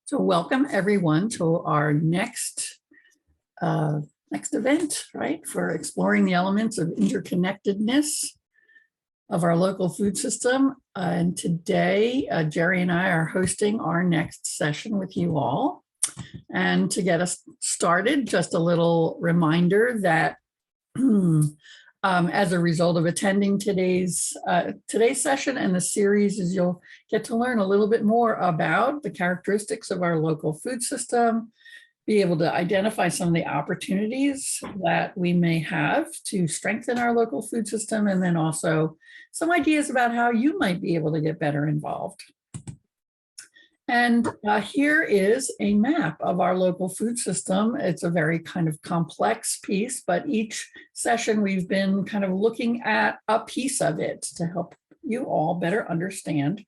So welcome everyone to our next event, right? For exploring the elements of interconnectedness of our local food system. And today, Jerry and I are hosting our next session with you all. And to get us started, just a little reminder that as a result of attending today's session and the series, is you'll get to learn a little bit more about the characteristics of our local food system, be able to identify some of the opportunities that we may have to strengthen our local food system, and then also some ideas about how you might be able to get better involved. And here is a map of our local food system. It's a very kind of complex piece, but each session we've been kind of looking at a piece of it to help you all better understand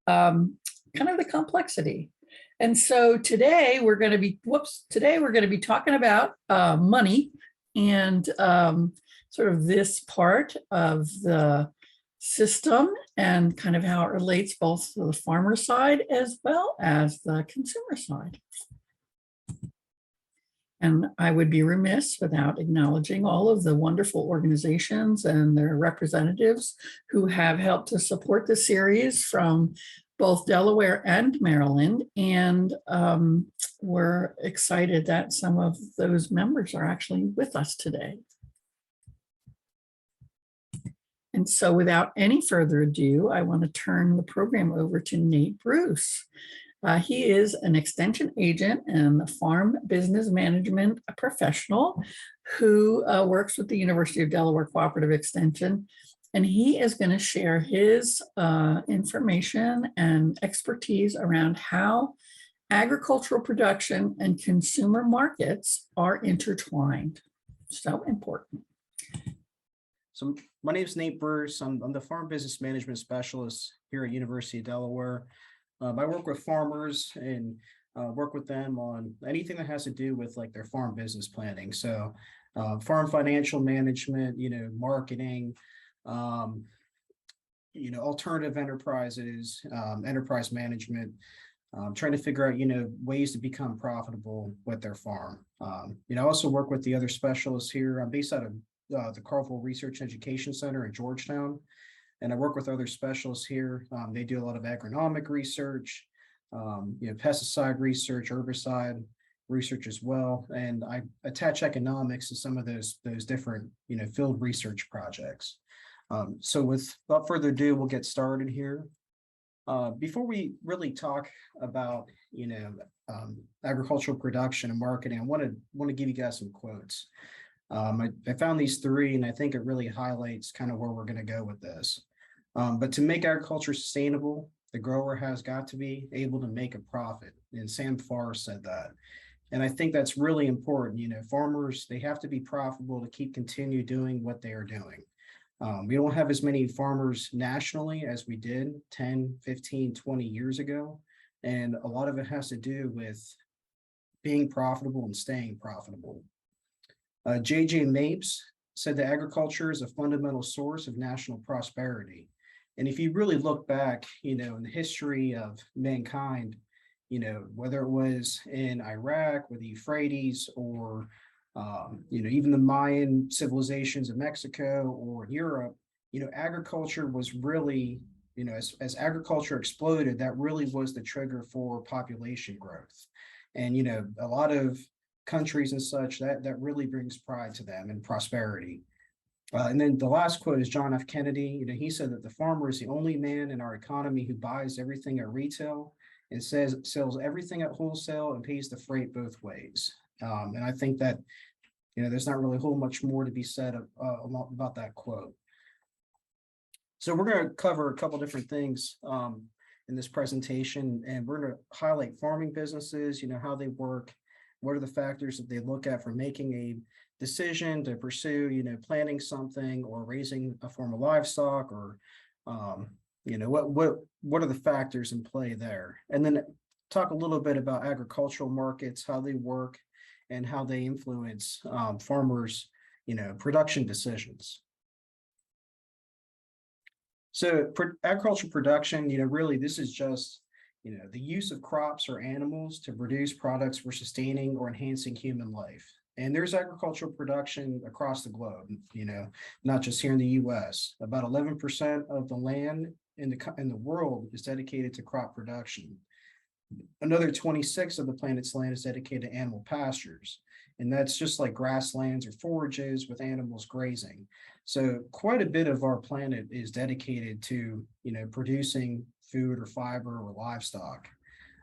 kind of the complexity. And so today we're going to be talking about money and sort of this part of the system and kind of how it relates both to the farmer side as well as the consumer side. And I would be remiss without acknowledging all of the wonderful organizations and their representatives who have helped to support the series from both Delaware and Maryland. And we're excited that some of those members are actually with us today. And so without any further ado, I want to turn the program over to Nate Bruce. He is an extension agent and a farm business management professional who works with the University of Delaware Cooperative Extension. And he is going to share his information and expertise around how agricultural production and consumer markets are intertwined. So important. So my name is Nate Bruce. I'm the farm business management specialist here at University of Delaware. I work with farmers and work with them on anything that has to do with like their farm business planning. So farm financial management, marketing, alternative enterprises, enterprise management, trying to figure out, ways to become profitable with their farm. I also work with the other specialists here. I'm based out of the Carville Research Education Center in Georgetown, and I work with other specialists here. They do a lot of agronomic research, pesticide research, herbicide research as well, and I attach economics to some of those different field research projects. So without further ado, we'll get started here. Before we really talk about agricultural production and marketing, I want to give you guys some quotes. I found these three, and I think it really highlights kind of where we're going to go with this. But to make agriculture sustainable, the grower has got to be able to make a profit. And Sam Farr said that. And I think that's really important. Farmers, they have to be profitable to continue doing what they are doing. We don't have as many farmers nationally as we did 10, 15, 20 years ago. And a lot of it has to do with being profitable and staying profitable. J.J. Mapes said that agriculture is a fundamental source of national prosperity. And if you really look back, in the history of mankind, whether it was in Iraq with the Euphrates or, even the Mayan civilizations of Mexico or Europe, agriculture was really, as agriculture exploded, that really was the trigger for population growth. And, a lot of countries and such, that really brings pride to them and prosperity. And then the last quote is John F. Kennedy. He said that the farmer is the only man in our economy who buys everything at retail and sells everything at wholesale and pays the freight both ways. And I think that, there's not really a whole much more to be said about that quote. So we're going to cover a couple different things in this presentation, and we're going to highlight farming businesses, how they work. What are the factors that they look at for making a decision to pursue, planting something or raising a form of livestock, or, what are the factors in play there? And then talk a little bit about agricultural markets, how they work, and how they influence farmers, production decisions. So agricultural production, really, this is just the use of crops or animals to produce products for sustaining or enhancing human life. And there's agricultural production across the globe, not just here in the US. About 11% of the land in the world is dedicated to crop production. Another 26 of the planet's land is dedicated to animal pastures. And that's just like grasslands or forages with animals grazing. So quite a bit of our planet is dedicated to, producing food or fiber or livestock.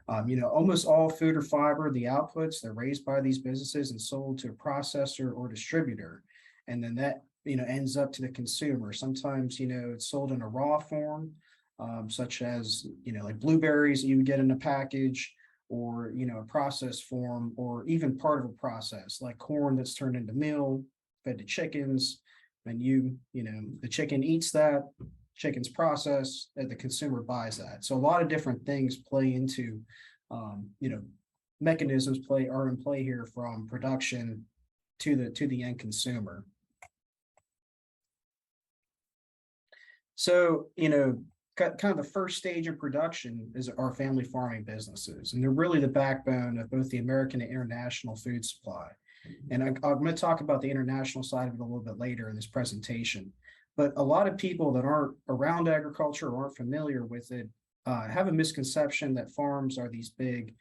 Almost all food or fiber, the outputs, they're raised by these businesses and sold to a processor or distributor. And then that, ends up to the consumer. Sometimes, it's sold in a raw form, such as, like blueberries that you would get in a package, or, a processed form, or even part of a process, like corn that's turned into meal, fed to chickens. And the chicken eats that, chicken's processed, and the consumer buys that. So a lot of different things play into, mechanisms are in play here, from production to the end consumer. So, kind of the first stage of production is our family farming businesses, and they're really the backbone of both the American and international food supply. And I'm going to talk about the international side of it a little bit later in this presentation. But a lot of people that aren't around agriculture or aren't familiar with it have a misconception that farms are these big,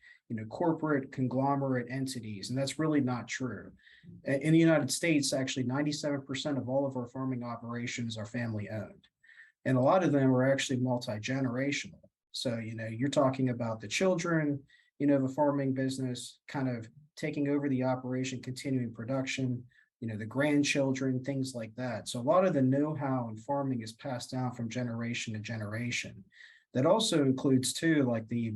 corporate conglomerate entities, and that's really not true. In the United States, actually, 97% of all of our farming operations are family owned. And a lot of them are actually multi-generational. So, you're talking about the children, of a farming business kind of taking over the operation, continuing production, the grandchildren, things like that. So a lot of the know-how in farming is passed down from generation to generation. That also includes too, like the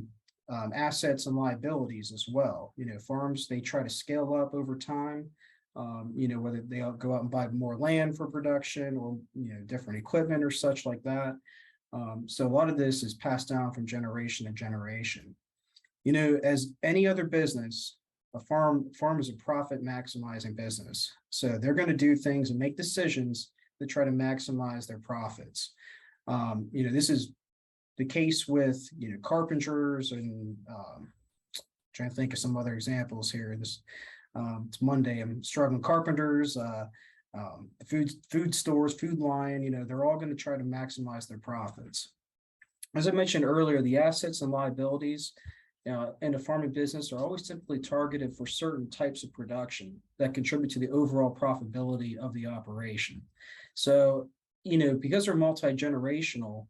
assets and liabilities as well. Farms, they try to scale up over time. Whether they go out and buy more land for production, or, different equipment or such like that. So a lot of this is passed down from generation to generation. As any other business, a farm is a profit maximizing business. So they're going to do things and make decisions to try to maximize their profits. This is the case with, carpenters, and trying to think of some other examples here. It's Monday. I'm struggling. Carpenters, food stores, food line, they're all going to try to maximize their profits. As I mentioned earlier, the assets and liabilities in a farming business are always typically targeted for certain types of production that contribute to the overall profitability of the operation. So, because they're multi-generational,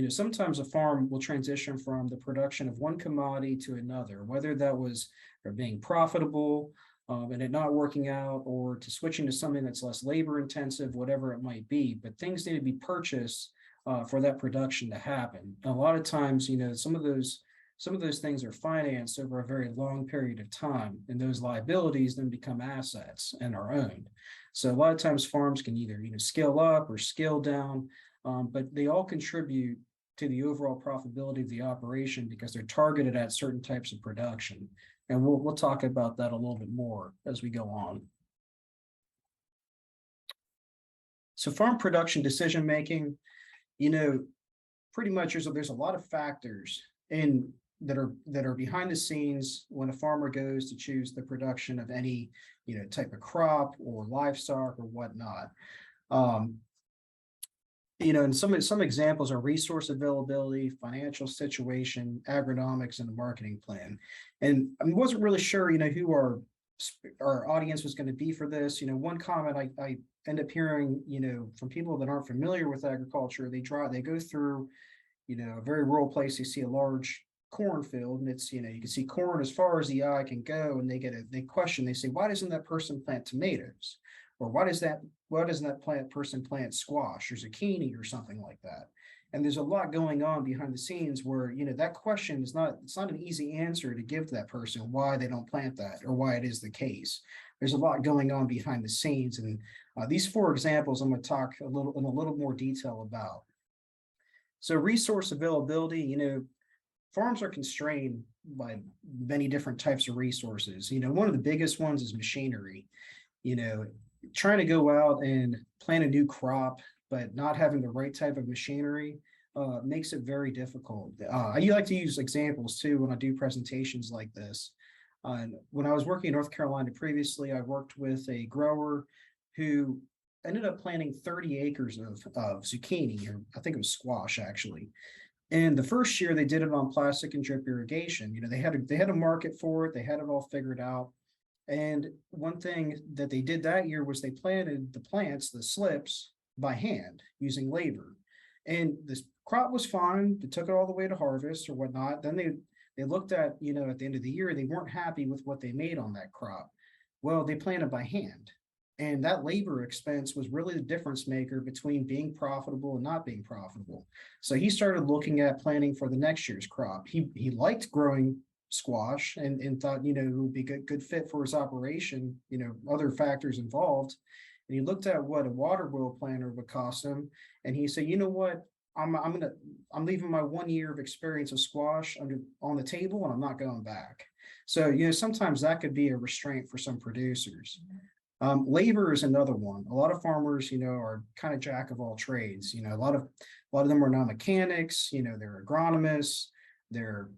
sometimes a farm will transition from the production of one commodity to another, whether that was being profitable, and it not working out, or to switching to something that's less labor intensive, whatever it might be. But things need to be purchased for that production to happen. And a lot of times, some of those things are financed over a very long period of time, and those liabilities then become assets and are owned. So a lot of times farms can either scale up or scale down, but they all contribute to the overall profitability of the operation because they're targeted at certain types of production. And we'll talk about that a little bit more as we go on. So farm production decision making, pretty much there's a lot of factors that are behind the scenes when a farmer goes to choose the production of any type of crop or livestock or whatnot. And some examples are resource availability, financial situation, agronomics, and the marketing plan. And I wasn't really sure, who our audience was going to be for this. One comment I end up hearing, from people that aren't familiar with agriculture, they go through, a very rural place. They see a large cornfield, and it's, you can see corn as far as the eye can go, and they question, they say, why doesn't that person plant tomatoes? Or why doesn't that person plant squash or zucchini or something like that? And there's a lot going on behind the scenes where, that question it's not an easy answer to give to that person why they don't plant that or why it is the case. There's a lot going on behind the scenes. And these 4 examples I'm going to talk in a little more detail about. So resource availability, farms are constrained by many different types of resources. One of the biggest ones is machinery. Trying to go out and plant a new crop, but not having the right type of machinery, makes it very difficult. I like to use examples too when I do presentations like this. When I was working in North Carolina previously, I worked with a grower who ended up planting 30 acres of zucchini, or I think it was squash actually. And the first year they did it on plastic and drip irrigation. They had a market for it. They had it all figured out. And one thing that they did that year was they planted the plants, the slips, by hand using labor. And this crop was fine. They took it all the way to harvest or whatnot. Then they looked at, at the end of the year, they weren't happy with what they made on that crop. Well, they planted by hand. And that labor expense was really the difference maker between being profitable and not being profitable. So he started looking at planning for the next year's crop. He liked growing squash and thought, it would be a good fit for his operation, other factors involved. And he looked at what a water wheel planter would cost him. And he said, you know what? I'm leaving my 1 year of experience of squash on the table, and I'm not going back. So, sometimes that could be a restraint for some producers. Labor is another one. A lot of farmers, are kind of jack of all trades. A lot of them are not mechanics. They're agronomists. They're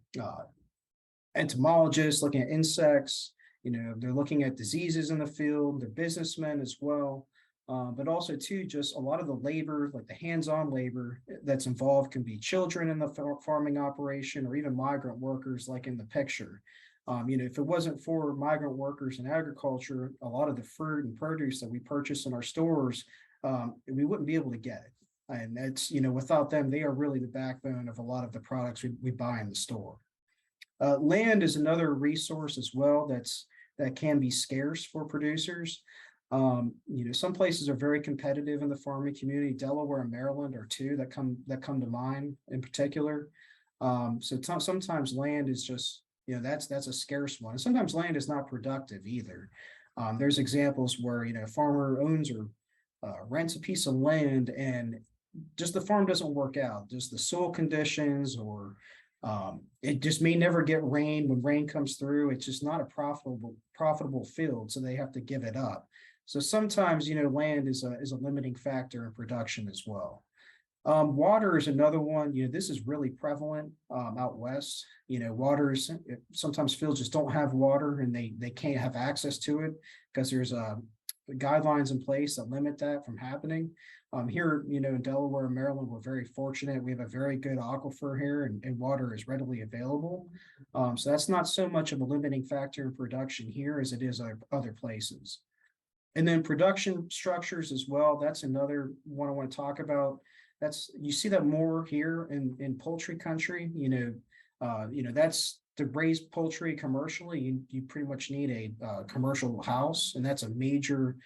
entomologists looking at insects. They're looking at diseases in the field. They're businessmen as well. But also too, just a lot of the labor, like the hands-on labor that's involved, can be children in the farming operation or even migrant workers, like in the picture. If it wasn't for migrant workers in agriculture, a lot of the fruit and produce that we purchase in our stores, we wouldn't be able to get it. And that's, without them, they are really the backbone of a lot of the products we buy in the store. Land is another resource as well that can be scarce for producers. Some places are very competitive in the farming community. Delaware and Maryland are two that come to mind in particular. Sometimes land is just, that's a scarce one. And sometimes land is not productive either. There's examples where, a farmer owns or rents a piece of land and just the farm doesn't work out. Just the soil conditions or it just may never get rain. When rain comes through, it's just not a profitable field. So they have to give it up. So sometimes, land is a limiting factor in production as well. Water is another one. This is really prevalent out west. Sometimes fields just don't have water and they can't have access to it because there's guidelines in place that limit that from happening. Here, in Delaware and Maryland, we're very fortunate. We have a very good aquifer here and water is readily available. So that's not so much of a limiting factor in production here as it is other places. And then production structures as well. That's another one I want to talk about. You see that more here in poultry country. That's to raise poultry commercially. You pretty much need a commercial house, and that's a major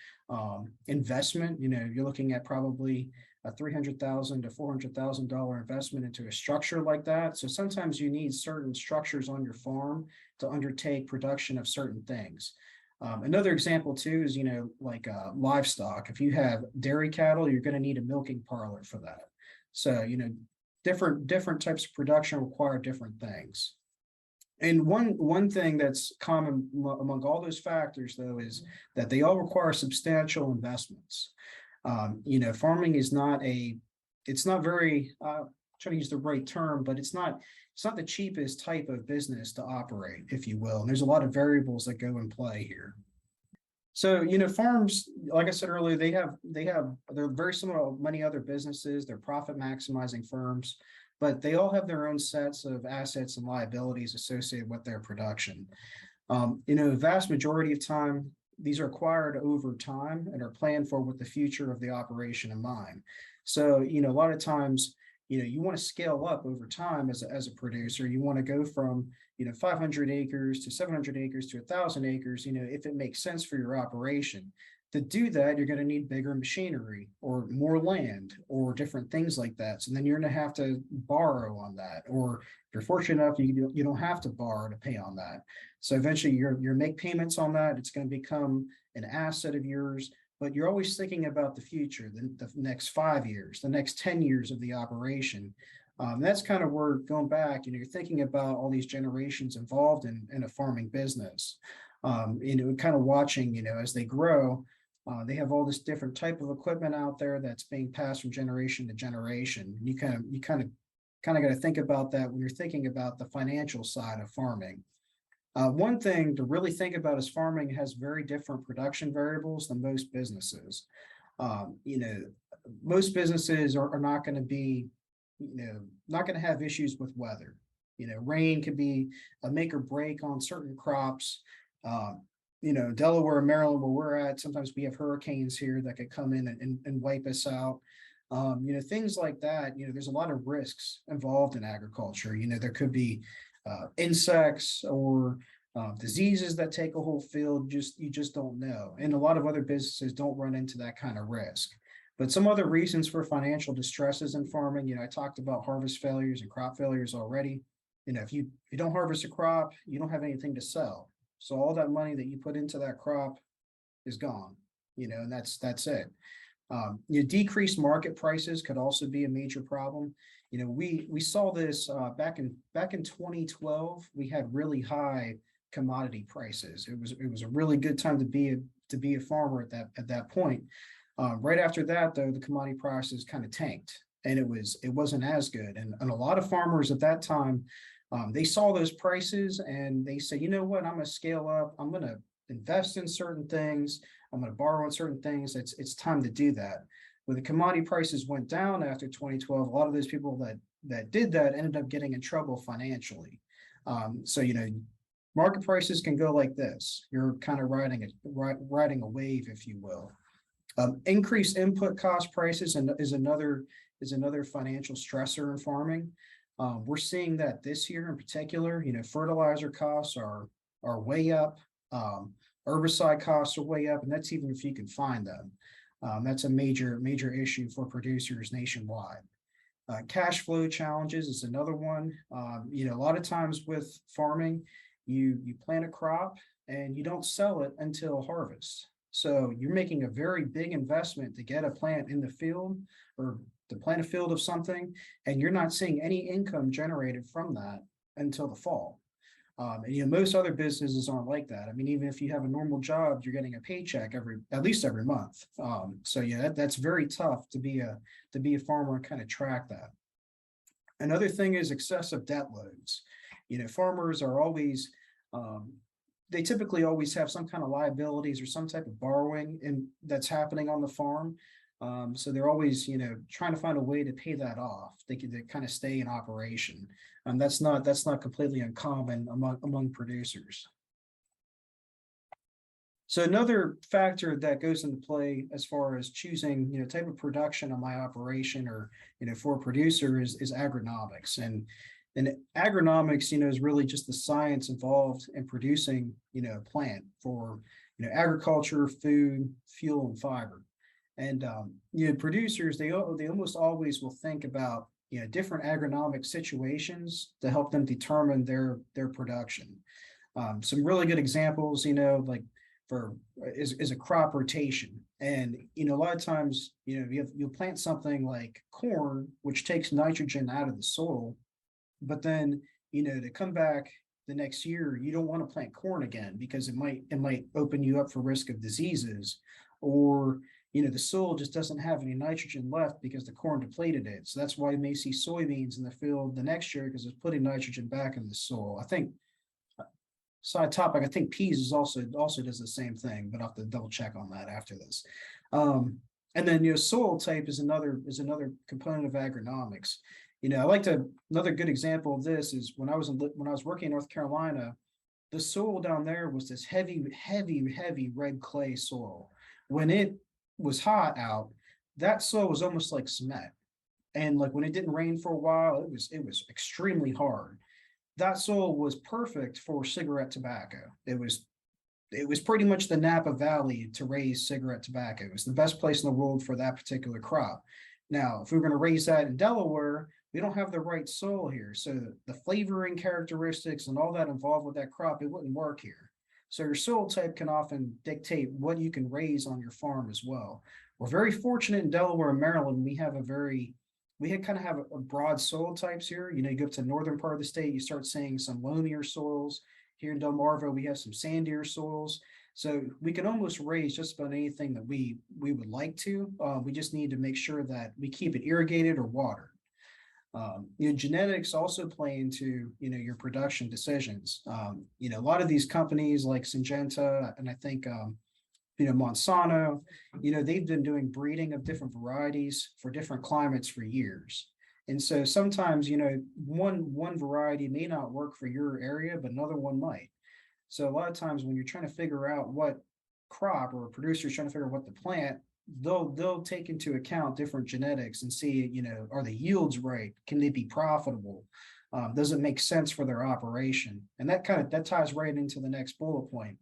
investment. You're looking at probably a $300,000 to $400,000 investment into a structure like that. So sometimes you need certain structures on your farm to undertake production of certain things. Another example too is, like livestock. If you have dairy cattle, you're going to need a milking parlor for that. So, different types of production require different things. And one thing that's common among all those factors, though, is that they all require substantial investments. Farming is it's not very, trying to use the right term, but it's not the cheapest type of business to operate, if you will. And there's a lot of variables that go in play here. So, farms, like I said earlier, they're very similar to many other businesses. They're profit maximizing firms, but they all have their own sets of assets and liabilities associated with their production. The vast majority of time, these are acquired over time and are planned for with the future of the operation in mind. So, a lot of times, you want to scale up over time as a producer. You want to go from, 500 acres to 700 acres to 1,000 acres, if it makes sense for your operation. To do that, you're going to need bigger machinery or more land or different things like that. So then you're going to have to borrow on that. Or if you're fortunate enough, you don't have to borrow to pay on that. So eventually you make payments on that. It's going to become an asset of yours. But you're always thinking about the future, the next 5 years, the next 10 years of the operation. That's kind of where, going back, you're thinking about all these generations involved in a farming business. Kind of watching, as they grow, they have all this different type of equipment out there that's being passed from generation to generation. You kind of kind of got to think about that when you're thinking about the financial side of farming. One thing to really think about is farming has very different production variables than most businesses. You know, most businesses are not going to be, not going to have issues with weather. Rain can be a make or break on certain crops. Delaware, Maryland, where we're at, sometimes we have hurricanes here that could come in and wipe us out. Things like that. There's a lot of risks involved in agriculture. There could be insects or diseases that take a whole field. You just don't know. And a lot of other businesses don't run into that kind of risk. But some other reasons for financial distresses in farming, I talked about harvest failures and crop failures already. If you don't harvest a crop, you don't have anything to sell. So all that money that you put into that crop is gone, and that's it. Decreased market prices could also be a major problem. We saw this back in 2012. We had really high commodity prices. It was a really good time to be a farmer at that point. Right after that, though, the commodity prices kind of tanked, and it wasn't as good. And a lot of farmers at that time, they saw those prices and they say, you know what, I'm going to scale up. I'm going to invest in certain things. I'm going to borrow on certain things. It's time to do that. When the commodity prices went down after 2012, a lot of those people that did that ended up getting in trouble financially. So market prices can go like this. You're kind of riding a wave, if you will. Increased input cost prices is another financial stressor in farming. We're seeing that this year in particular. Fertilizer costs are way up. Herbicide costs are way up, and that's even if you can find them. That's a major issue for producers nationwide. Cash flow challenges is another one. A lot of times with farming, you plant a crop and you don't sell it until harvest. So you're making a very big investment to get a plant in the field or to plant a field of something, and you're not seeing any income generated from that until the fall. And most other businesses aren't like that. I mean, even if you have a normal job, you're getting a paycheck at least every month. So that's very tough to be a farmer and kind of track that. Another thing is excessive debt loads. Farmers are always they typically always have some kind of liabilities or some type of borrowing that's happening on the farm. So they're always, trying to find a way to pay that off. They kind of stay in operation. That's not completely uncommon among producers. So another factor that goes into play as far as choosing, type of production on my operation or, for a producer is agronomics. And agronomics, is really just the science involved in producing, a plant for, agriculture, food, fuel, and fiber. And producers, they almost always will think about different agronomic situations to help them determine their production. Some really good examples, like is a crop rotation. And a lot of times, you'll plant something like corn, which takes nitrogen out of the soil, but then to come back the next year, you don't want to plant corn again because it might open you up for risk of diseases, or the soil just doesn't have any nitrogen left because the corn depleted it. So that's why you may see soybeans in the field the next year because it's putting nitrogen back in the soil. I think, side topic, I think peas is also does the same thing, but I'll have to double check on that after this. And then soil type is another component of agronomics. Another good example of this is when I was working in North Carolina, the soil down there was this heavy red clay soil. When it was hot out, that soil was almost like cement. And like when it didn't rain for a while, it was extremely hard. That soil was perfect for cigarette tobacco. It was pretty much the Napa Valley to raise cigarette tobacco. It was the best place in the world for that particular crop. Now, if we were going to raise that in Delaware, we don't have the right soil here. So the flavoring characteristics and all that involved with that crop, it wouldn't work here. So your soil type can often dictate what you can raise on your farm as well. We're very fortunate in Delaware and Maryland. We have a broad soil types here. You go up to the northern part of the state, you start seeing some loamier soils. Here in Delmarva, we have some sandier soils. So we can almost raise just about anything that we would like to. We just need to make sure that we keep it irrigated or watered. Genetics also play into, your production decisions. A lot of these companies like Syngenta and I think, Monsanto, they've been doing breeding of different varieties for different climates for years. And so sometimes, one variety may not work for your area, but another one might. So a lot of times when you're trying to figure out what crop or a producer is trying to figure out what to plant, they'll take into account different genetics and see, are the yields right? Can they be profitable? Does it make sense for their operation? And that ties right into the next bullet point.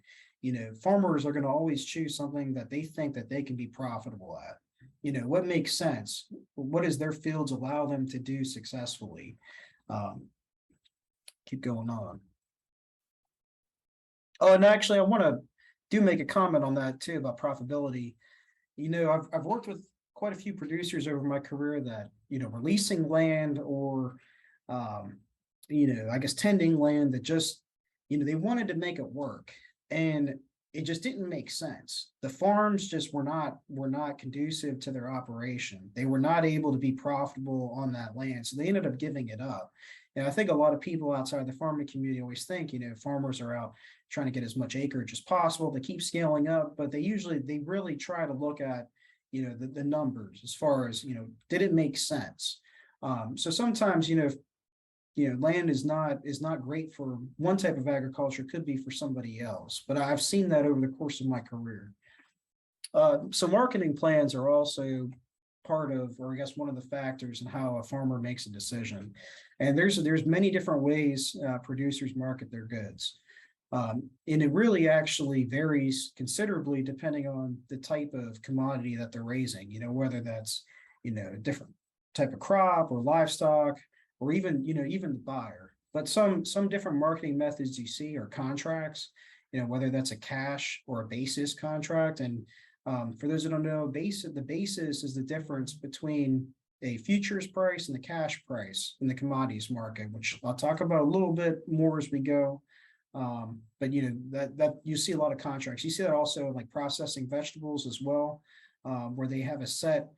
Farmers are going to always choose something that they think that they can be profitable at. What makes sense? What does their fields allow them to do successfully? Keep going on. Oh, and actually, I want to make a comment on that too about profitability. I've worked with quite a few producers over my career that, releasing land or, I guess tending land that just, they wanted to make it work and it just didn't make sense. The farms just were not conducive to their operation. They were not able to be profitable on that land. So they ended up giving it up. And I think a lot of people outside the farming community always think, farmers are out trying to get as much acreage as possible. They keep scaling up, but they really try to look at, the numbers as far as, did it make sense? So sometimes, land is not great for one type of agriculture, could be for somebody else. But I've seen that over the course of my career. So marketing plans are also part of, or I guess one of the factors in how a farmer makes a decision. And there's many different ways producers market their goods. And it really actually varies considerably depending on the type of commodity that they're raising, whether that's, a different type of crop or livestock, or even, even the buyer. But some different marketing methods you see are contracts, whether that's a cash or a basis contract. And for those who don't know, the basis is the difference between a futures price and the cash price in the commodities market, which I'll talk about a little bit more as we go. But that you see a lot of contracts. You see that also like processing vegetables as well, where they have a set,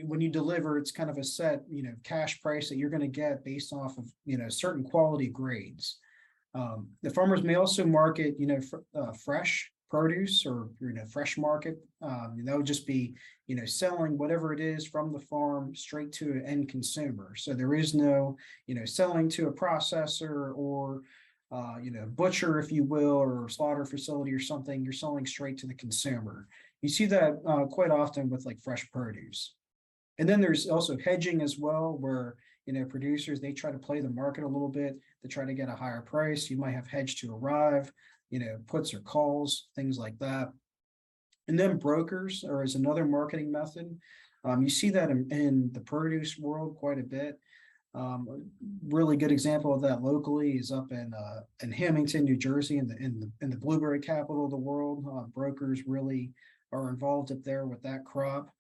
when you deliver, it's kind of a set, cash price that you're going to get based off of, certain quality grades. The farmers may also market, fresh produce or, fresh market. That would just be, selling whatever it is from the farm straight to an end consumer. So there is no, selling to a processor or, butcher, if you will, or slaughter facility or something. You're selling straight to the consumer. You see that quite often with like fresh produce. And then there's also hedging as well, where, producers, they try to play the market a little bit to try to get a higher price. You might have hedge to arrive, puts or calls, things like that. And then brokers is another marketing method. You see that in the produce world quite a bit. Really good example of that locally is up in Hamilton, New Jersey, in the blueberry capital of the world. Brokers really are involved up there with that crop.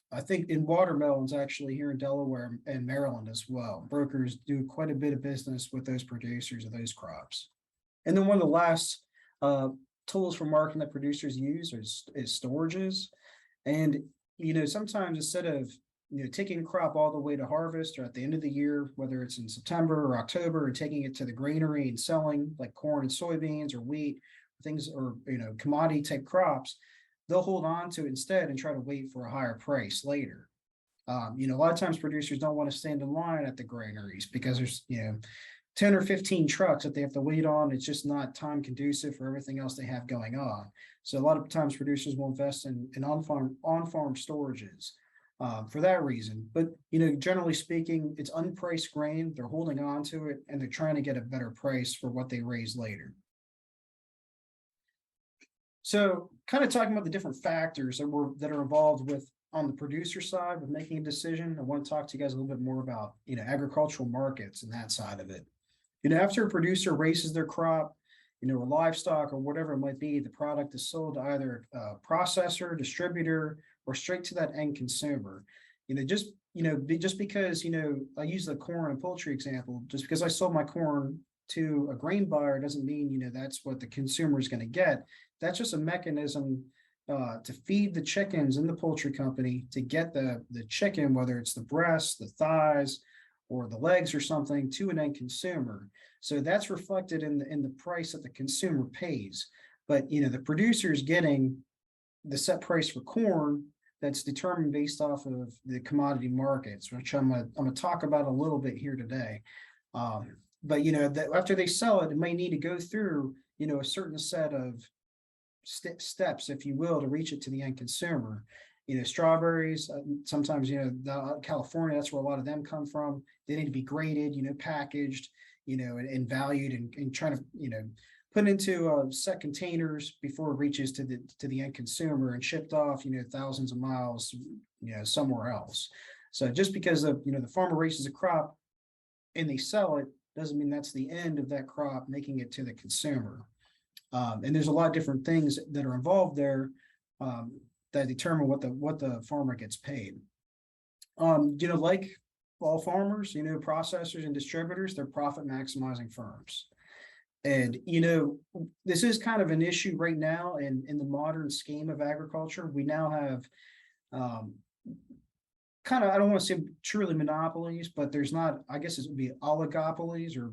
I think in watermelons, actually here in Delaware and Maryland as well, brokers do quite a bit of business with those producers of those crops. And then one of the last tools for marketing that producers use is storages. And, sometimes instead of, taking a crop all the way to harvest or at the end of the year, whether it's in September or October, and taking it to the granary and selling like corn and soybeans or wheat, things, or, commodity type crops, they'll hold on to it instead and try to wait for a higher price later. A lot of times producers don't want to stand in line at the granaries because there's, 10 or 15 trucks that they have to wait on. It's just not time conducive for everything else they have going on. So a lot of times producers will invest in on-farm storages for that reason. But, generally speaking, it's unpriced grain. They're holding on to it and they're trying to get a better price for what they raise later. So kind of talking about the different factors that are involved with on the producer side with making a decision, I want to talk to you guys a little bit more about, agricultural markets and that side of it. After a producer raises their crop, or livestock or whatever it might be, the product is sold to either a processor, distributor, or straight to that end consumer. Just because, I use the corn and poultry example, just because I sold my corn to a grain buyer doesn't mean, that's what the consumer is going to get. That's just a mechanism to feed the chickens in the poultry company to get the chicken, whether it's the breast, the thighs, or the legs or something, to an end consumer. So that's reflected in the price that the consumer pays. But the producer is getting the set price for corn that's determined based off of the commodity markets, which I'm gonna talk about a little bit here today. But that after they sell it, it may need to go through a certain set of steps, if you will, to reach it to the end consumer. Strawberries, sometimes California, that's where a lot of them come from. They need to be graded, packaged, and valued, and trying to put into set containers before it reaches to the end consumer and shipped off thousands of miles somewhere else. So just because the farmer raises a crop and they sell it doesn't mean that's the end of that crop making it to the consumer. And there's a lot of different things that are involved there that determine what the farmer gets paid. Like all farmers, processors and distributors, they're profit maximizing firms. And, this is kind of an issue right now in the modern scheme of agriculture. We now have kind of, I don't want to say truly monopolies, but there's not, I guess it would be oligopolies, or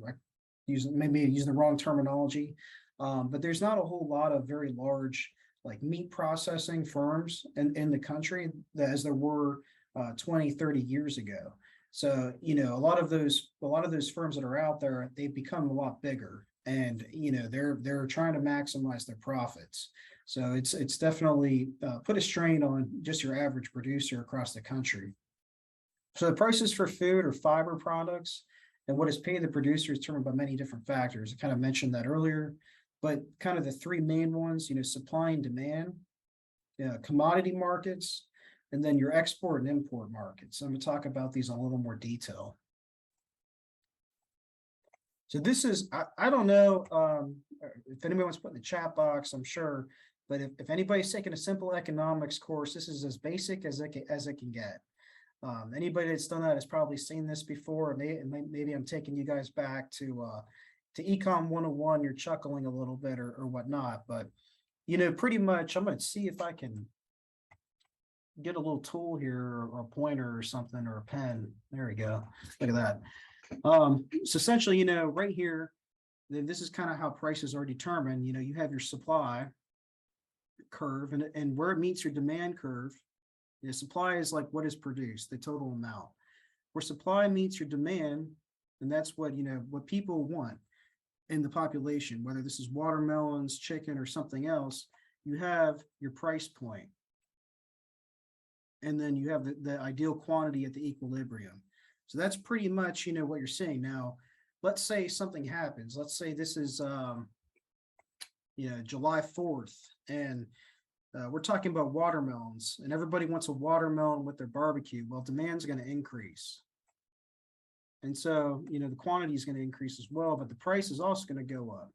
maybe using the wrong terminology. But there's not a whole lot of very large like meat processing firms in the country as there were 20, 30 years ago. So, a lot of those firms that are out there, they've become a lot bigger, and they're trying to maximize their profits. So it's definitely put a strain on just your average producer across the country. So the prices for food or fiber products and what is paid the producer is determined by many different factors. I kind of mentioned that earlier, but kind of the three main ones, supply and demand, commodity markets, and then your export and import markets. So I'm going to talk about these in a little more detail. So this is, I don't know if anybody wants to put in the chat box, I'm sure, but if anybody's taking a simple economics course, this is as basic as it can get. Anybody that's done that has probably seen this before. Maybe I'm taking you guys back to Econ 101. You're chuckling a little bit or whatnot, but pretty much I'm going to see if I can get a little tool here or a pointer or something or a pen. There we go. Look at that. So essentially, right here, this is kind of how prices are determined. You have your supply curve and where it meets your demand curve. Supply is like what is produced, the total amount. Where supply meets your demand, and that's what what people want in the population, whether this is watermelons, chicken, or something else. You have your price point, and then you have the ideal quantity at the equilibrium. So that's pretty much what you're seeing. Now, let's say something happens. Let's say this is July 4th, and we're talking about watermelons, and everybody wants a watermelon with their barbecue. Well, demand's going to increase. And so, the quantity is going to increase as well, but the price is also going to go up.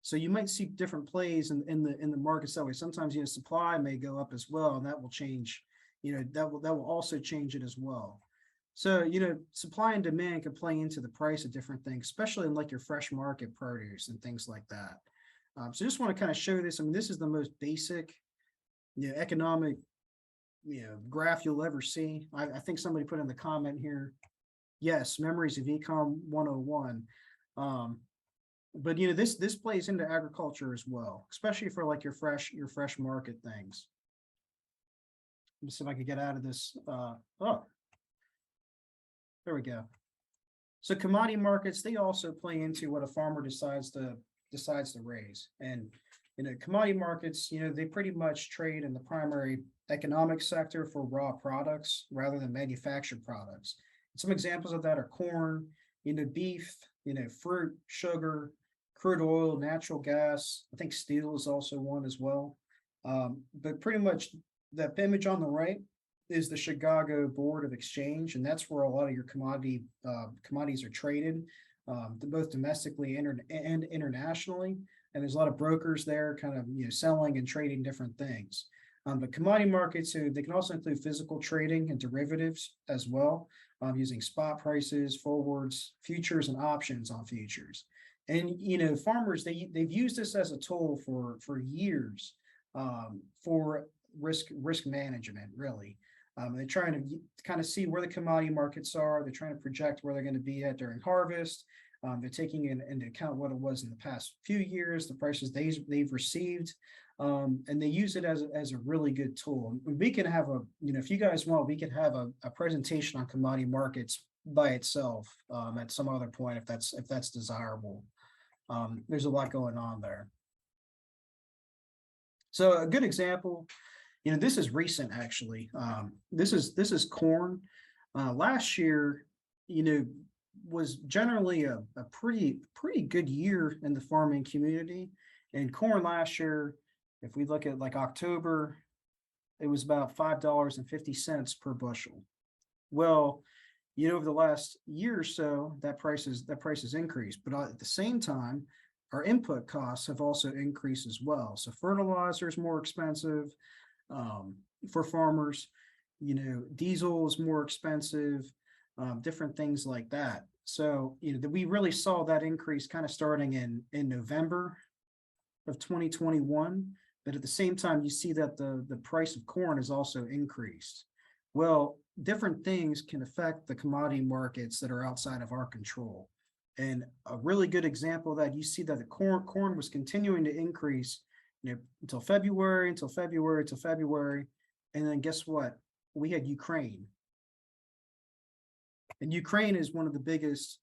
So you might see different plays in the markets that way. Sometimes, supply may go up as well, and that will change, that will also change it as well. So, supply and demand can play into the price of different things, especially in like your fresh market produce and things like that. So just want to kind of show this. I mean, this is the most basic, economic, graph you'll ever see. I think somebody put in the comment here, yes, memories of Econ 101. But this plays into agriculture as well, especially for like your fresh market things. Let me see if I can get out of this. There we go. So commodity markets, they also play into what a farmer decides to raise. And commodity markets, they pretty much trade in the primary economic sector for raw products rather than manufactured products. And some examples of that are corn, beef, fruit, sugar, crude oil, natural gas. I think steel is also one as well. But pretty much that image on the right is the Chicago Board of Exchange, and that's where a lot of your commodities are traded, both domestically and internationally. And there's a lot of brokers there kind of selling and trading different things. But commodity markets, they can also include physical trading and derivatives as well, using spot prices, forwards, futures, and options on futures. And farmers, they've used this as a tool for years for risk management, really. They're trying to kind of see where the commodity markets are. They're trying to project where they're going to be at during harvest. They're taking into account what it was in the past few years, the prices they've received, and they use it as a really good tool. We can have if you guys want, we could have a presentation on commodity markets by itself at some other point if that's desirable. There's a lot going on there. So a good example, this is recent actually. This is corn. Last year, was generally a pretty good year in the farming community. And corn last year, if we look at like October, it was about $5.50 per bushel. Well, over the last year or so, that price has increased. But at the same time, our input costs have also increased as well. So fertilizer is more expensive for farmers. Diesel is more expensive. Different things like that. So, we really saw that increase kind of starting in November of 2021. But at the same time, you see that the price of corn has also increased. Well, different things can affect the commodity markets that are outside of our control. And a really good example of that, you see that the corn was continuing to increase, until February. And then guess what? We had Ukraine. And Ukraine is one of the biggest,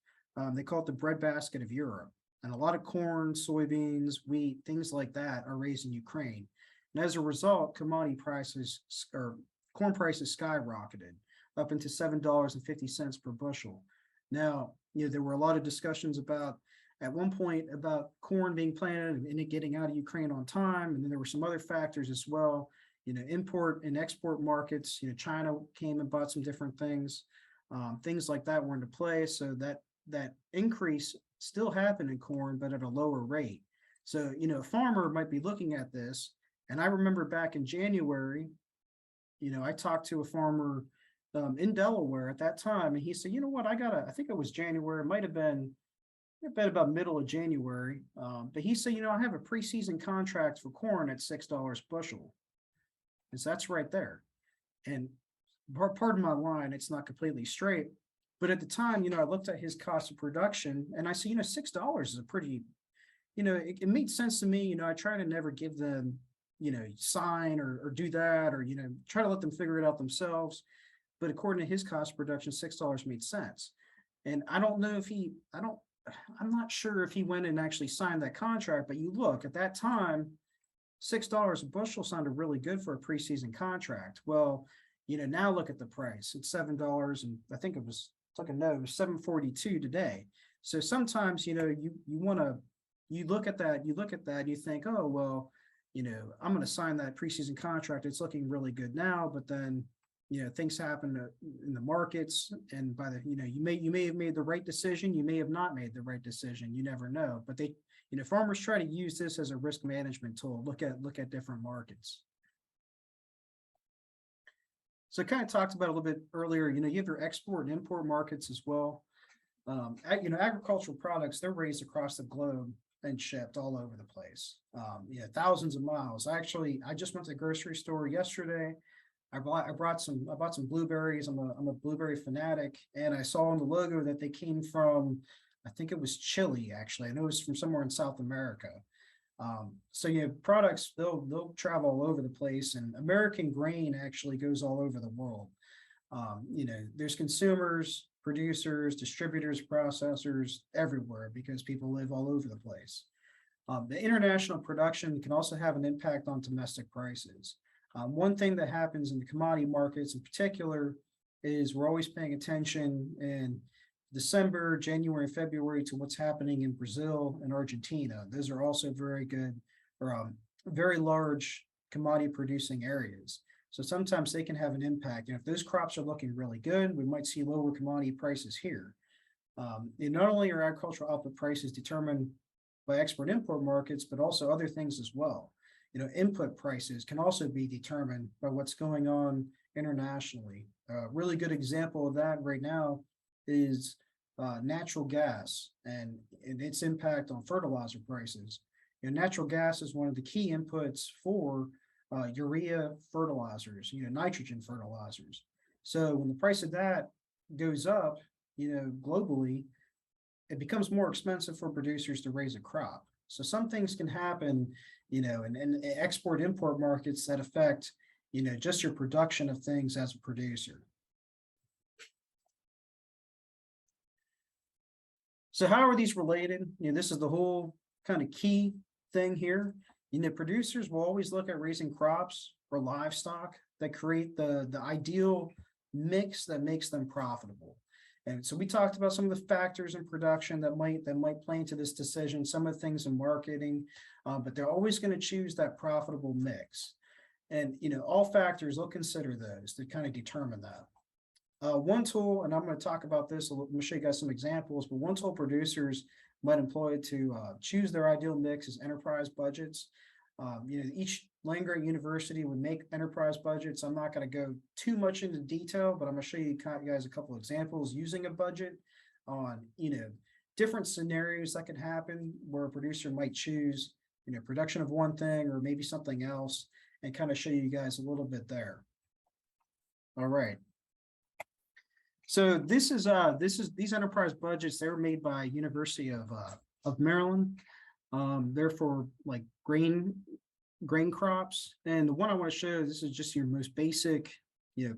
they call it the breadbasket of Europe. And a lot of corn, soybeans, wheat, things like that are raised in Ukraine. And as a result, commodity prices or corn prices skyrocketed up into $7.50 per bushel. Now, there were a lot of discussions at one point about corn being planted and it getting out of Ukraine on time. And then there were some other factors as well, import and export markets. China came and bought some different things. Things like that were into play. So that increase still happened in corn, but at a lower rate. So, a farmer might be looking at this. And I remember back in January, I talked to a farmer in Delaware at that time, and he said, you know what, I think it was January, it might have been about middle of January. But he said, I have a preseason contract for corn at $6 bushel. And so that's right there. And pardon my line, it's not completely straight. But at the time, I looked at his cost of production and I said, $6 is a pretty, it made sense to me. I try to never give them, sign or do that, or, try to let them figure it out themselves. But according to his cost of production, $6 made sense. And I don't know if I'm not sure if he went and actually signed that contract, but you look at that time, $6 a bushel sounded really good for a preseason contract. Well, now look at the price. It's $7, and I think it was $7.42 today. So sometimes, you look at that, you think, oh, well, I'm going to sign that preseason contract. It's looking really good now, but then, things happen in the markets, and you may have made the right decision. You may have not made the right decision. You never know. But farmers try to use this as a risk management tool. Look at different markets. So I kind of talked about a little bit earlier, you have your export and import markets as well. Agricultural products, they're raised across the globe and shipped all over the place. Thousands of miles. I just went to the grocery store yesterday. I bought some blueberries. I'm a blueberry fanatic, and I saw on the logo that they came from, I think it was Chile, actually. I know it was from somewhere in South America. So products, they'll travel all over the place, and American grain actually goes all over the world. There's consumers, producers, distributors, processors everywhere because people live all over the place. The international production can also have an impact on domestic prices. One thing that happens in the commodity markets in particular is we're always paying attention in December, January, February to what's happening in Brazil and Argentina. Those are also very good or very large commodity producing areas. So sometimes they can have an impact. And if those crops are looking really good, we might see lower commodity prices here. And not only are agricultural output prices determined by export-import markets, but also other things as well. Input prices can also be determined by what's going on internationally. A really good example of that right now is natural gas and its impact on fertilizer prices. Natural gas is one of the key inputs for urea fertilizers, nitrogen fertilizers. So when the price of that goes up, globally, it becomes more expensive for producers to raise a crop. So some things can happen, in export import markets that affect, just your production of things as a producer. So how are these related? This is the whole kind of key thing here. Producers will always look at raising crops or livestock that create the ideal mix that makes them profitable. And so we talked about some of the factors in production that might play into this decision, some of the things in marketing, but they're always going to choose that profitable mix. And all factors, they'll consider those to kind of determine that. One tool, and I'm going to talk about this, I'm going to show you guys some examples, but one tool producers might employ to choose their ideal mix is enterprise budgets. Each land-grant university would make enterprise budgets. I'm not going to go too much into detail, but I'm going to show you guys a couple of examples using a budget on, different scenarios that could happen where a producer might choose, production of one thing or maybe something else, and kind of show you guys a little bit there. All right. So these enterprise budgets, they were made by University of Maryland. They're for like grain crops. And the one I want to show, this is just your most basic,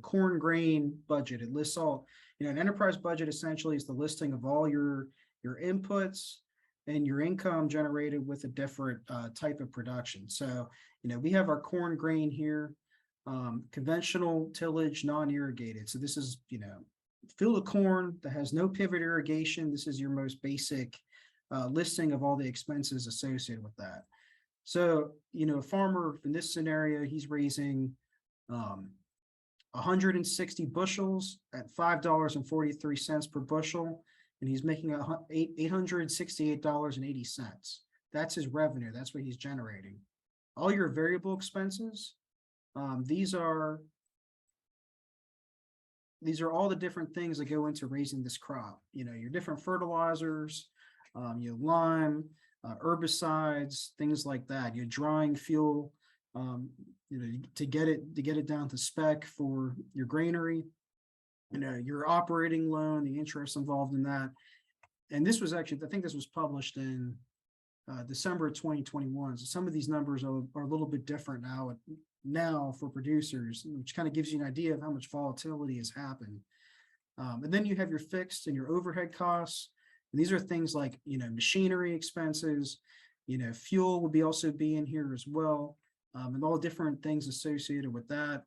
corn grain budget. It lists all, an enterprise budget essentially is the listing of all your inputs and your income generated with a different type of production. So, we have our corn grain here, conventional tillage, non-irrigated. So this is, field of corn that has no pivot irrigation. This is your most basic listing of all the expenses associated with that. So, a farmer in this scenario, he's raising 160 bushels at $5.43 per bushel, and he's making $868.80. That's his revenue. That's what he's generating. All your variable expenses, these are all the different things that go into raising this crop. Your different fertilizers, lime, herbicides, things like that. Your drying fuel, to get it down to spec for your granary. Your operating loan, the interest involved in that. And this was actually, I think this was published in December of 2021. So some of these numbers are a little bit different now for producers, which kind of gives you an idea of how much volatility has happened. And then you have your fixed and your overhead costs. And these are things like, machinery expenses, fuel will also be in here as well, and all different things associated with that.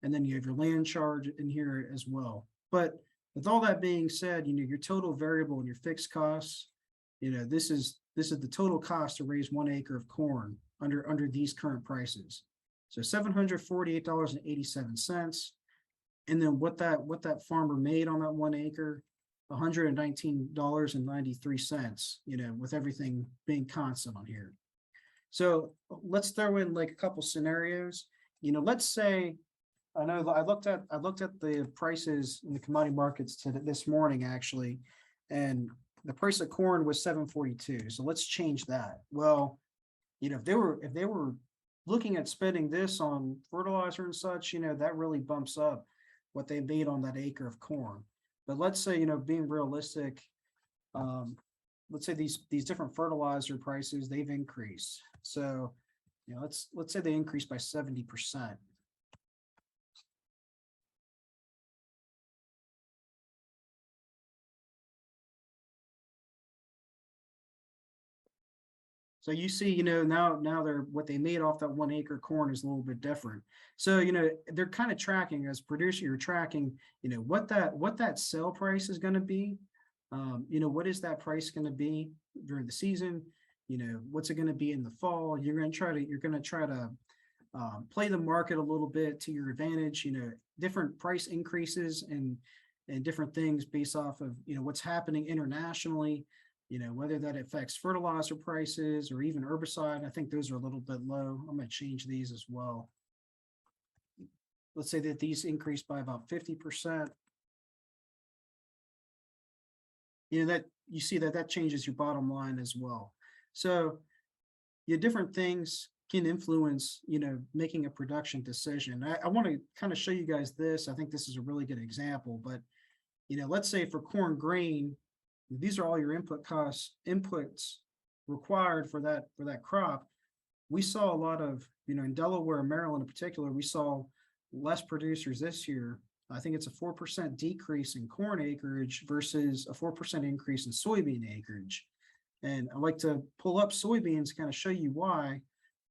And then you have your land charge in here as well. But with all that being said, your total variable and your fixed costs, this is the total cost to raise 1 acre of corn under these current prices. So $748.87. And then what that farmer made on that 1 acre, $119.93, with everything being constant on here. So let's throw in like a couple scenarios. Let's say, I know I looked at the prices in the commodity markets this morning actually, and the price of corn was $7.42. So let's change that. Well, if they were looking at spending this on fertilizer and such, that really bumps up what they made on that acre of corn. But let's say, being realistic, let's say these different fertilizer prices, they've increased. So, let's say they increased by 70%. So you see, now they're what they made off that 1 acre corn is a little bit different. So, they're kind of tracking, as a producer, you're tracking, what that sale price is going to be. What is that price going to be during the season? What's it going to be in the fall? You're going to try to play the market a little bit to your advantage, different price increases and different things based off of, what's happening internationally. Whether that affects fertilizer prices or even herbicide. I think those are a little bit low. I'm going to change these as well. Let's say that these increased by about 50%. That you see that changes your bottom line as well. So different things can influence, making a production decision. I want to kind of show you guys this. I think this is a really good example, but, let's say for corn grain, these are all your inputs required for that crop. We saw a lot of, in Delaware and Maryland in particular, we saw less producers this year. I think it's a 4% decrease in corn acreage versus a 4% increase in soybean acreage. And I like to pull up soybeans to kind of show you why.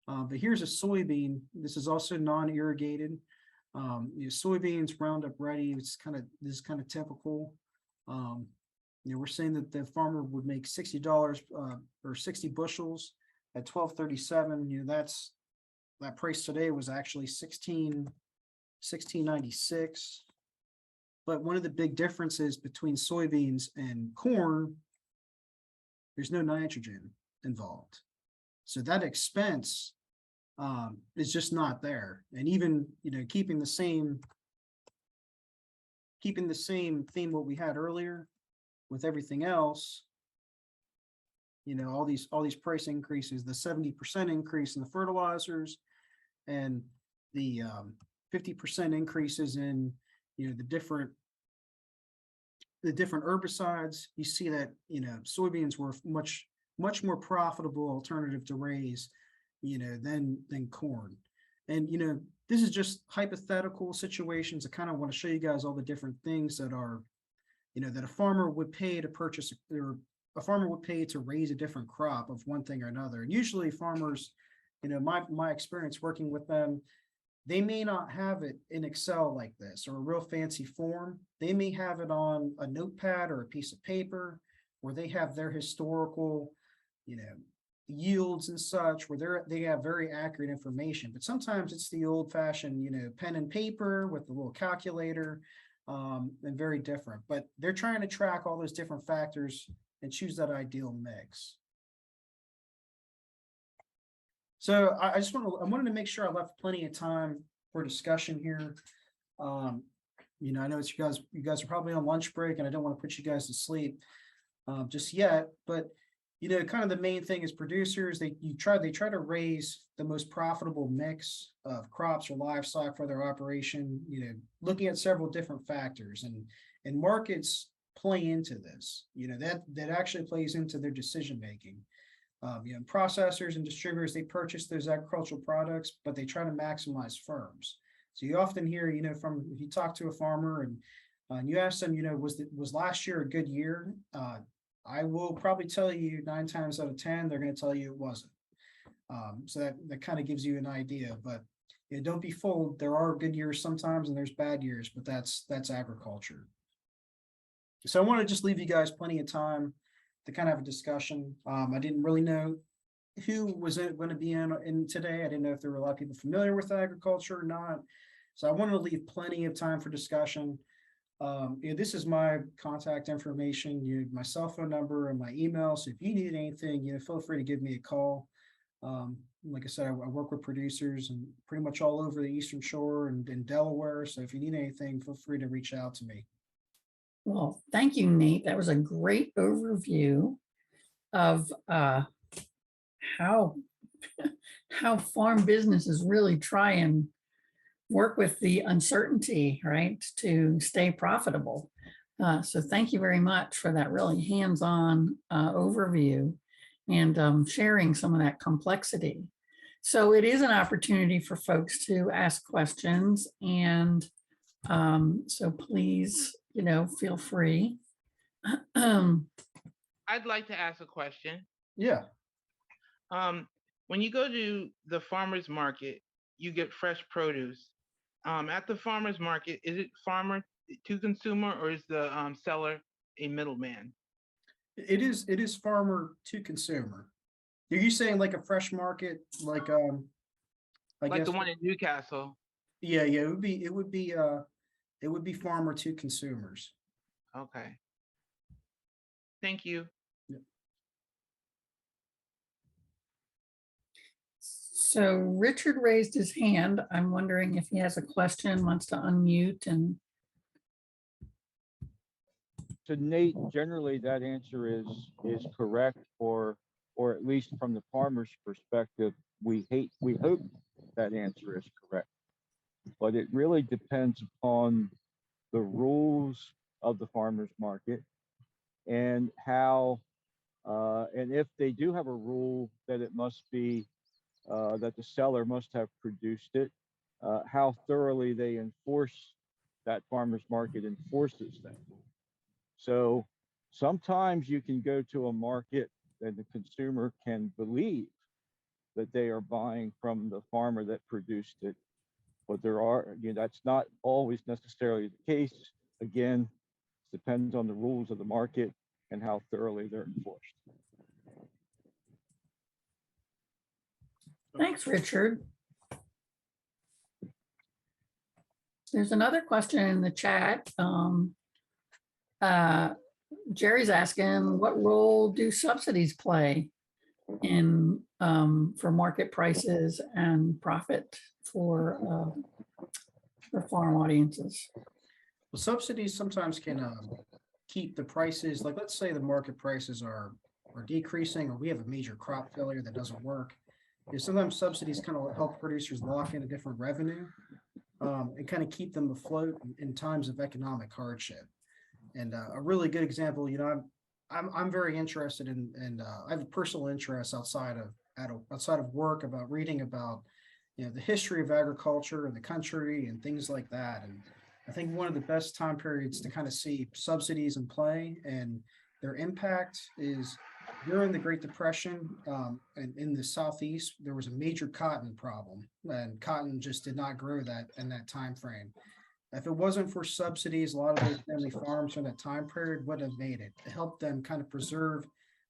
But here's a soybean. This is also non-irrigated. Soybeans Roundup Ready. This is kind of typical. We're saying that the farmer would make $60 or 60 bushels at 12.37. That price today was actually 16.96. But one of the big differences between soybeans and corn, there's no nitrogen involved. So that expense is just not there. And even, keeping the same theme what we had earlier with everything else, all these price increases, the 70% increase in the fertilizers and the 50% increases in, the different herbicides. You see that, soybeans were much more profitable alternative to raise, than corn. And, this is just hypothetical situations. I kind of want to show you guys all the different things that are, that a farmer would pay to purchase, or a farmer would pay to raise a different crop of one thing or another. And usually farmers, my experience working with them, they may not have it in Excel like this or a real fancy form. They may have it on a notepad or a piece of paper where they have their historical, yields and such, where they have very accurate information. But sometimes it's the old fashioned, pen and paper with a little calculator, and very different. But they're trying to track all those different factors and choose that ideal mix. So I wanted to make sure I left plenty of time for discussion here. I know it's you guys are probably on lunch break, and I don't want to put you guys to sleep just yet. But kind of the main thing is producers, they try to raise the most profitable mix of crops or livestock for their operation. Looking at several different factors, and markets play into this. That actually plays into their decision making. Processors and distributors, they purchase those agricultural products, but they try to maximize firms. So you often hear, if you talk to a farmer and you ask them, was last year a good year? I will probably tell you 9 times out of 10, they're going to tell you it wasn't. So that kind of gives you an idea, but don't be fooled. There are good years sometimes and there's bad years, but that's agriculture. So I want to just leave you guys plenty of time to kind of have a discussion. I didn't really know who was going to be in today. I didn't know if there were a lot of people familiar with agriculture or not. So I wanted to leave plenty of time for discussion. This is my contact information, my cell phone number and my email. So if you need anything, feel free to give me a call. Like I said, I work with producers and pretty much all over the Eastern Shore and in Delaware. So if you need anything, feel free to reach out to me. Well, thank you, Nate. That was a great overview of how farm businesses really try and work with the uncertainty, right, to stay profitable. So thank you very much for that really hands-on overview and sharing some of that complexity. So it is an opportunity for folks to ask questions, and so please, feel free. I'd like to ask a question. Yeah. When you go to the farmer's market, you get fresh produce. At the farmer's market, is it farmer to consumer, or is the seller a middleman? It is farmer to consumer. Are you saying like a fresh market, like like the one in Newcastle? Yeah, it would be farmer to consumers. Okay. Thank you. Yeah. So Richard raised his hand. I'm wondering if he has a question, wants to unmute and. So Nate, generally that answer is correct for or at least from the farmer's perspective, we hope that answer is correct. But it really depends upon the rules of the farmer's market and how, and if they do have a rule that it must be, that the seller must have produced it, how thoroughly they enforce that farmer's market enforces that. So sometimes you can go to a market and the consumer can believe that they are buying from the farmer that produced it, but that's not always necessarily the case. Again, it depends on the rules of the market and how thoroughly they're enforced. Thanks, Richard. There's another question in the chat. Jerry's asking, what role do subsidies play in for market prices and profit for farm audiences? Well, subsidies sometimes can keep the prices, like let's say the market prices are decreasing, or we have a major crop failure that doesn't work. Sometimes subsidies kind of help producers lock in a different revenue and kind of keep them afloat in times of economic hardship. And a really good example, I'm very interested in I have a personal interest outside of work about reading about the history of agriculture in the country and things like that. And I think one of the best time periods to kind of see subsidies in play and their impact is during the Great Depression, and in the Southeast, there was a major cotton problem, and cotton just did not grow that in that time frame. If it wasn't for subsidies, a lot of those family farms from that time period would have made it. It helped them kind of preserve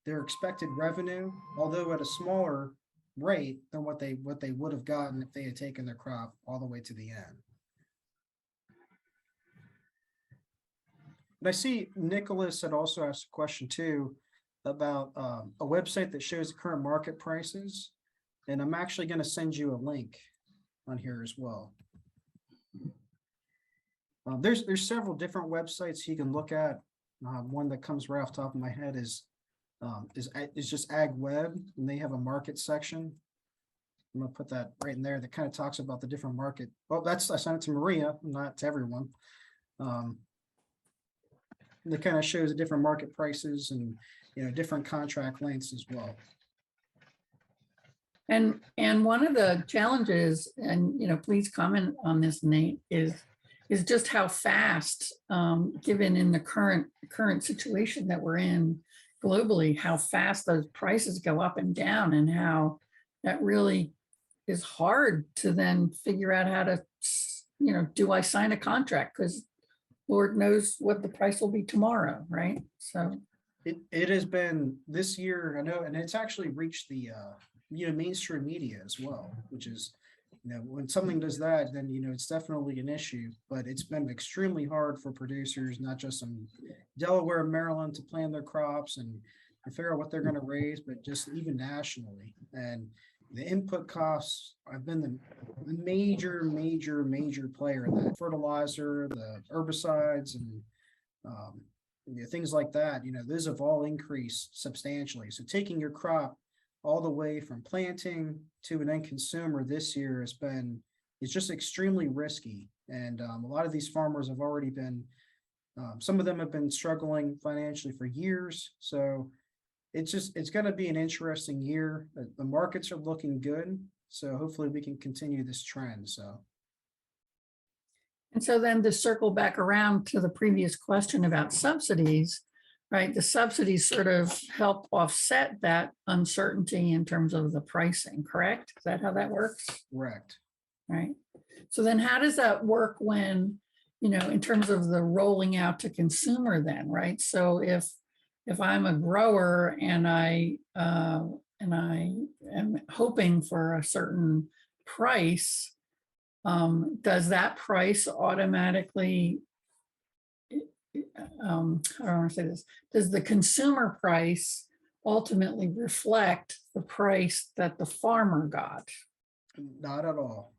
their expected revenue, although at a smaller rate than what they would have gotten if they had taken their crop all the way to the end. And I see Nicholas had also asked a question too about a website that shows the current market prices. And I'm actually going to send you a link on here as well. There's several different websites you can look at. One that comes right off the top of my head is just Ag Web, and they have a market section. I'm gonna put that right in there. That kind of talks about the different market. Well, I sent it to Maria, not to everyone. That kind of shows the different market prices and different contract lengths as well. And one of the challenges, and please comment on this, Nate, is just how fast, given in the current situation that we're in globally, how fast those prices go up and down, and how that really is hard to then figure out how to, do I sign a contract? Because Lord knows what the price will be tomorrow, right? So it has been this year, I know, and it's actually reached the mainstream media as well, which is, when something does that, then it's definitely an issue. But it's been extremely hard for producers, not just in Delaware and Maryland, to plan their crops and figure out what they're going to raise, but just even nationally. And the input costs have been the major player in that. Fertilizer, the herbicides, and things like that. Those have all increased substantially. So taking your crop all the way from planting to an end consumer this year it's just extremely risky. And a lot of these farmers have already been, some of them have been struggling financially for years. So it's going to be an interesting year. The markets are looking good. So hopefully we can continue this trend. And so then to circle back around to the previous question about subsidies, right? The subsidies sort of help offset that uncertainty in terms of the pricing, correct? Is that how that works? Correct. Right. So then how does that work when, in terms of the rolling out to consumer then, right? So if I'm a grower and I am hoping for a certain price, does that price automatically, I don't want to say this, does the consumer price ultimately reflect the price that the farmer got? Not at all.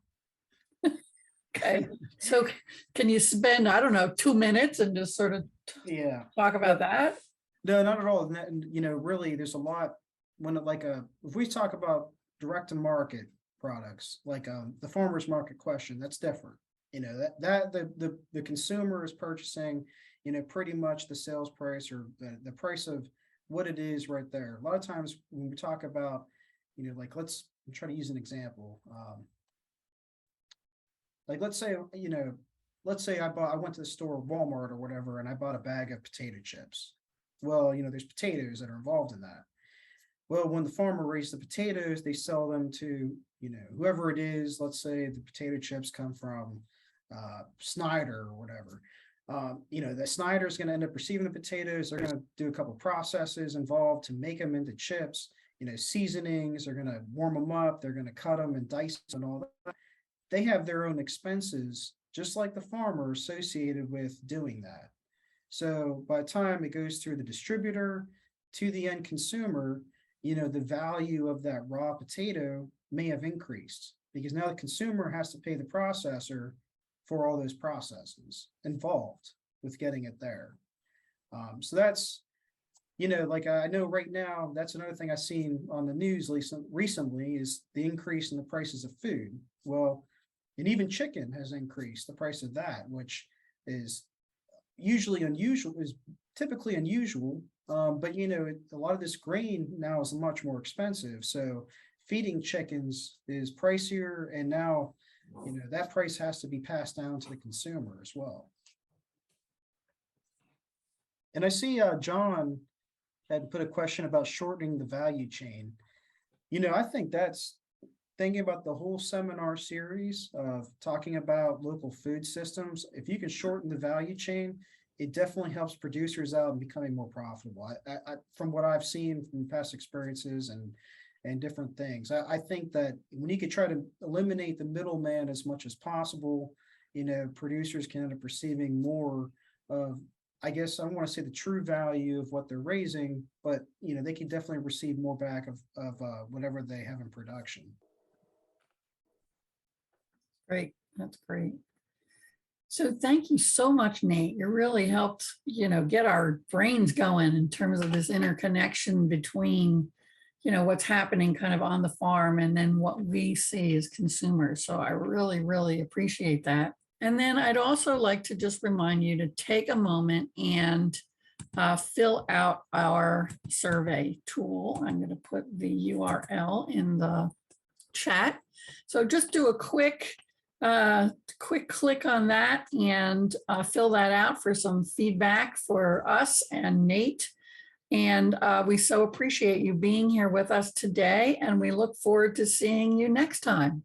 Okay, so can you spend, I don't know, 2 minutes and just sort of talk about that? No, not at all. And really, there's a lot if we talk about direct to market products, like the farmer's market question, that's different. You know, the consumer is purchasing, you know, pretty much the sales price or the price of what it is right there. A lot of times when we talk about, you know, like let's try to use an example. Like let's say, you know, I went to the store, Walmart or whatever, and I bought a bag of potato chips. Well, you know, there's potatoes that are involved in that. Well, when the farmer raised the potatoes, they sell them to, you know, whoever it is. Let's say the potato chips come from Snyder or whatever. You know, that Snyder is going to end up receiving the potatoes. They're going to do a couple processes involved to make them into chips. You know, seasonings. They're going to warm them up. They're going to cut them and dice them and all that. They have their own expenses, just like the farmer, associated with doing that. So by the time it goes through the distributor to the end consumer, you know, the value of that raw potato may have increased because now the consumer has to pay the processor for all those processes involved with getting it there. So that's, you know, like I know right now, that's another thing I've seen on the news recently is the increase in the prices of food. Well, and even chicken has increased the price of that, which is typically unusual. But you know, a lot of this grain now is much more expensive. So feeding chickens is pricier, and now, you know, that price has to be passed down to the consumer as well. And I see John had put a question about shortening the value chain. You know, I think that's thinking about the whole seminar series of talking about local food systems. If you can shorten the value chain, it definitely helps producers out and becoming more profitable. I from what I've seen from past experiences and different things, I think that when you could try to eliminate the middleman as much as possible, you know, producers can end up receiving more of, I guess I don't want to say the true value of what they're raising, but you know, they can definitely receive more back of whatever they have in production. Great. That's great. So thank you so much, Nate. You really helped, you know, get our brains going in terms of this interconnection between, you know, what's happening kind of on the farm and then what we see as consumers. So I really, really appreciate that. And then I'd also like to just remind you to take a moment and fill out our survey tool. I'm going to put the URL in the chat. So just do a quick click on that and fill that out for some feedback for us and Nate. And we so appreciate you being here with us today, and we look forward to seeing you next time.